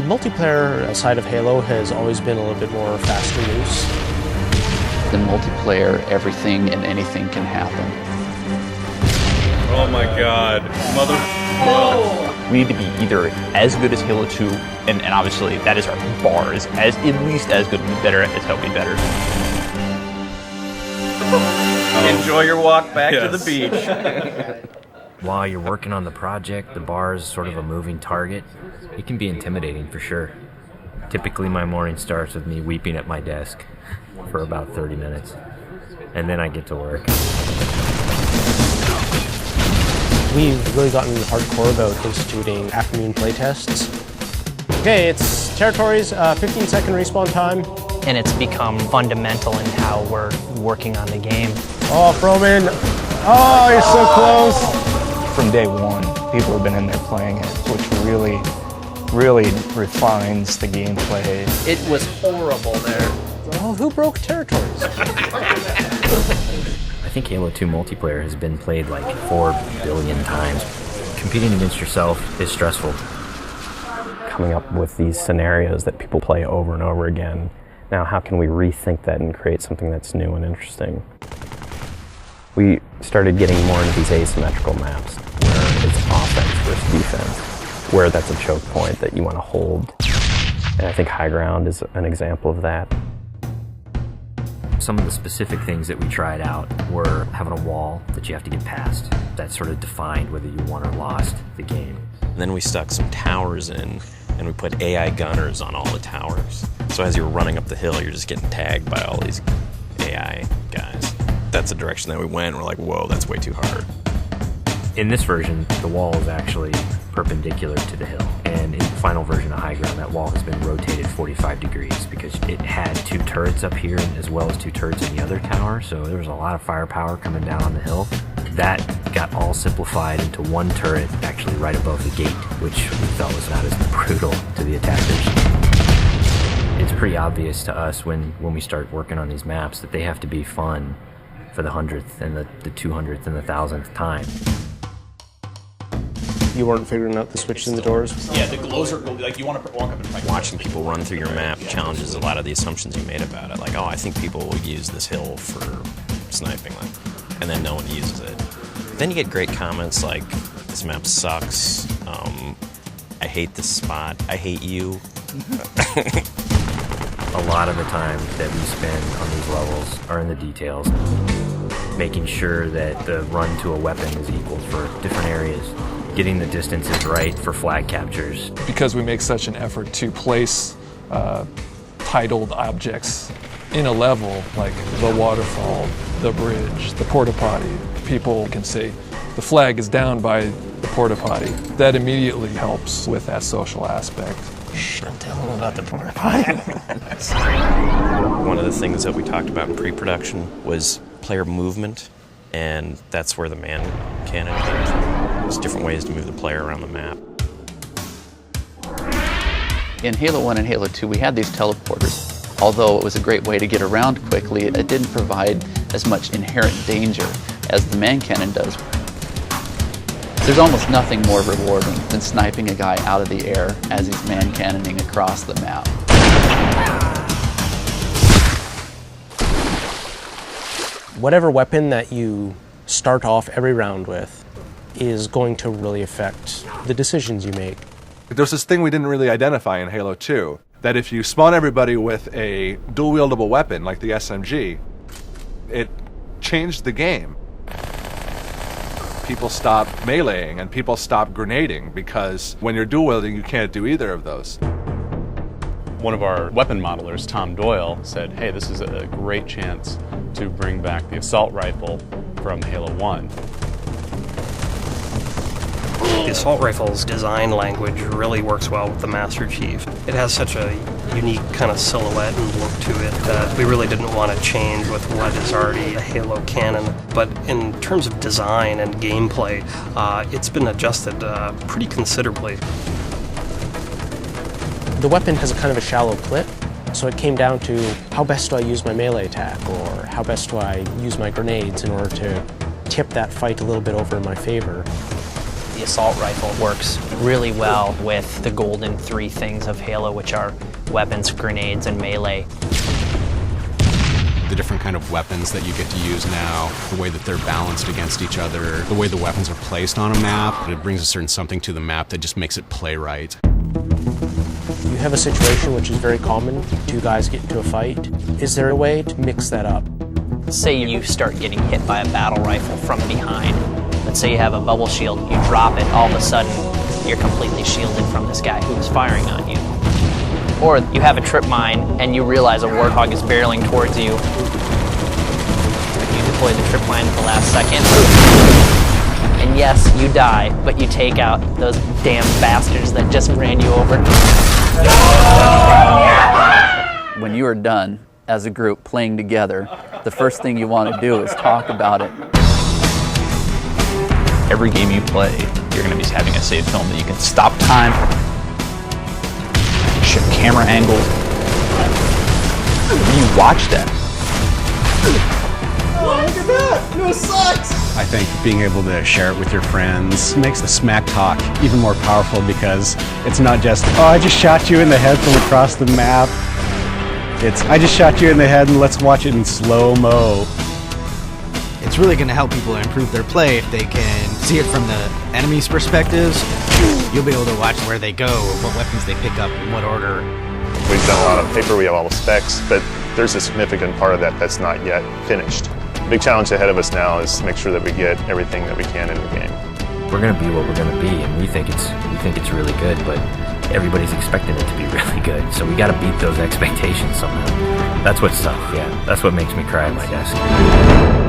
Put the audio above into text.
multiplayer side of Halo has always been a little bit more fast and loose. In multiplayer, everything and anything can happen. Oh my god. Mother... Whoa. We need to be either as good as Halo 2, and obviously that is our bar, is as at least as good, better as Halo be better. Enjoy your walk back to the beach. While you're working on the project, the bar is sort of a moving target. It can be intimidating for sure. Typically my morning starts with me weeping at my desk for about 30 minutes, and then I get to work. We've really gotten hardcore about instituting afternoon playtests. Okay, it's territories, 15-second respawn time. And it's become fundamental in how we're working on the game. Oh, Froman! Oh, you're so close! From day one, people have been in there playing it, which really refines the gameplay. It was horrible there. Oh, who broke territories? I think Halo 2 multiplayer has been played like 4 billion times. Competing against yourself is stressful. Coming up with these scenarios that people play over and over again. Now, how can we rethink that and create something that's new and interesting? We started getting more into these asymmetrical maps, where it's offense versus defense, where that's a choke point that you want to hold. And I think High Ground is an example of that. Some of the specific things that we tried out were having a wall that you have to get past. That sort of defined whether you won or lost the game. And then we stuck some towers in, and we put AI gunners on all the towers. So as you're running up the hill, you're just getting tagged by all these AI guys. That's the direction that we went. We're like, whoa, that's way too hard. In this version, the wall is actually perpendicular to the hill. And in the final version of High Ground, that wall has been rotated 45 degrees because it had 2 turrets up here as well as 2 turrets in the other tower. So there was a lot of firepower coming down on the hill. That got all simplified into 1 turret actually right above the gate, which we felt was not as brutal to the attackers. It's pretty obvious to us when we start working on these maps that they have to be fun for the 100th and the 200th and the 1000th time. You weren't figuring out the switches in the doors? Yeah, the glows are like you want to walk up and fight. Watching people run through your map challenges a lot of the assumptions you made about it. Like, oh, I think people will use this hill for sniping them, and then no one uses it. Then you get great comments like, this map sucks, I hate this spot, I hate you. A lot of the time that we spend on these levels are in the details, making sure that the run to a weapon is equal for different areas, getting the distances right for flag captures. Because we make such an effort to place titled objects in a level, like the waterfall, the bridge, the porta potty, people can say the flag is down by the porta potty. That immediately helps with that social aspect. Don't tell them about the porta potty. One of the things that we talked about in pre-production was player movement, and that's where the man cannon came from. There's different ways to move the player around the map. In Halo 1 and Halo 2, we had these teleporters. Although it was a great way to get around quickly, it didn't provide as much inherent danger as the man cannon does. There's almost nothing more rewarding than sniping a guy out of the air as he's man cannoning across the map. Whatever weapon that you start off every round with is going to really affect the decisions you make. There's this thing we didn't really identify in Halo 2, that if you spawn everybody with a dual-wieldable weapon like the SMG, it changed the game. People stopped meleeing and people stopped grenading because when you're dual-wielding, you can't do either of those. One of our weapon modelers, Tom Doyle, said, hey, this is a great chance to bring back the assault rifle from Halo 1. The assault rifle's design language really works well with the Master Chief. It has such a unique kind of silhouette and look to it that we really didn't want to change with what is already a Halo canon. But in terms of design and gameplay, it's been adjusted pretty considerably. The weapon has a kind of a shallow clip, so it came down to how best do I use my melee attack, or how best do I use my grenades in order to tip that fight a little bit over in my favor. The assault rifle works really well with the golden three things of Halo, which are weapons, grenades, and melee. The different kind of weapons that you get to use now, the way that they're balanced against each other, the way the weapons are placed on a map, it brings a certain something to the map that just makes it play right. You have a situation which is very common, two guys get into a fight. Is there a way to mix that up? Say you start getting hit by a battle rifle from behind. Let's say you have a bubble shield, you drop it, all of a sudden you're completely shielded from this guy who is firing on you. Or you have a trip mine and you realize a warthog is barreling towards you. You deploy the trip mine at the last second. And yes, you die, but you take out those damn bastards that just ran you over. When you are done as a group playing together, the first thing you want to do is talk about it. Every game you play, you're going to be having a save film that you can stop time, shift camera angles. You watch that. Oh, look at that! No sucks! I think being able to share it with your friends makes the smack talk even more powerful because it's not just, oh, I just shot you in the head from across the map. It's, I just shot you in the head and let's watch it in slow-mo. It's really going to help people improve their play if they can see it from the enemy's perspectives. You'll be able to watch where they go, what weapons they pick up, in what order. We've done a lot of paper, we have all the specs, but there's a significant part of that that's not yet finished. The big challenge ahead of us now is to make sure that we get everything that we can in the game. We're going to be what we're going to be, and we think it's really good, but everybody's expecting it to be really good, so we got to beat those expectations somehow. That's what's tough, yeah. That's what makes me cry at my desk.